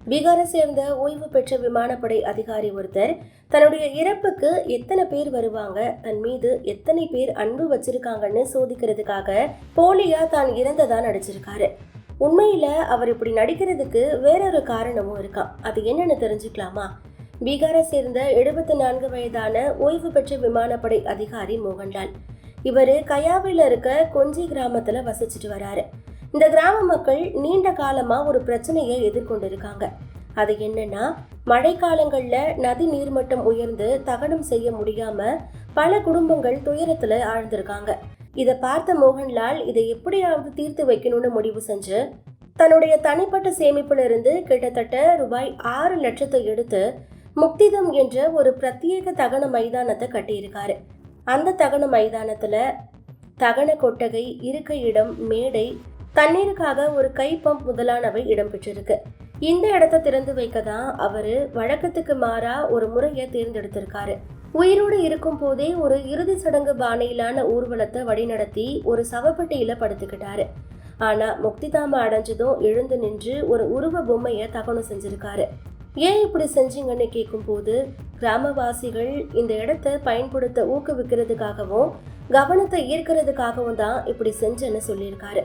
பீகாரை சேர்ந்த ஓய்வு பெற்ற விமானப்படை அதிகாரி ஒருத்தர் தன்னுடைய இறப்புக்கு எத்தனை பேர் வருவாங்க, தன் மீது எத்தனை பேர் அன்பு வச்சிருக்காங்கன்னு சோதிக்கிறதுக்காக போலியா தான் இறந்ததா நடிச்சிருக்காரு. உண்மையில அவர் இப்படி நடிக்கிறதுக்கு வேறொரு காரணமும் இருக்கான். அது என்னன்னு தெரிஞ்சுக்கலாமா? பீகாரை சேர்ந்த 74 வயதான ஓய்வு பெற்ற விமானப்படை அதிகாரி மோகன்லால். இவர் கயாவில் இருக்க கொஞ்சி கிராமத்துல வசிச்சுட்டு வராரு. இந்த கிராம மக்கள் நீண்ட காலமா ஒரு பிரச்சனையை எதிர்கொண்டிருக்காங்க. அது என்னன்னா, மழைக்காலங்கள்ல நதி நீர்மட்டம் உயர்ந்து தகனம் செய்ய முடியாம பல குடும்பங்கள் துயரத்துல ஆழ்ந்திருக்காங்க. இதை பார்த்த மோகன்லால் இதை எப்படியாவது தீர்த்து வைக்கணும்னு முடிவு செஞ்சு தன்னுடைய தனிப்பட்ட சேமிப்புல இருந்து கிட்டத்தட்ட ரூபாய் 6 லட்சத்தை எடுத்து முக்திதம் என்ற ஒரு பிரத்யேக தகன மைதானத்தை கட்டியிருக்காரு. அந்த தகன மைதானத்துல தகன கொட்டகை, இருக்கை இடம், மேடை, தண்ணீருக்காக ஒரு கை பம்ப் முதலானவை இடம்பெற்றிருக்கு. இந்த இடத்தை திறந்து வைக்க தான் அவரு வழக்கத்துக்கு மாறா ஒரு முறையை தேர்ந்தெடுத்திருக்காரு. உயிரோடு இருக்கும் போதே ஒரு இறுதி சடங்கு பாணியிலான ஊர்வலத்தை வழிநடத்தி ஒரு சவப்பட்டியில படுத்துக்கிட்டாரு. ஆனா முக்திதாம அடைஞ்சதும் எழுந்து நின்று ஒரு உருவ பொம்மையை தகனம் செஞ்சிருக்காரு. ஏன் இப்படி செஞ்சீங்கன்னு கேட்கும் போது, கிராமவாசிகள் இந்த இடத்தை பயன்படுத்த ஊக்குவிக்கிறதுக்காகவும் கவனத்தை ஈர்க்கிறதுக்காகவும் தான் இப்படி செஞ்சேன்னு சொல்லியிருக்காரு.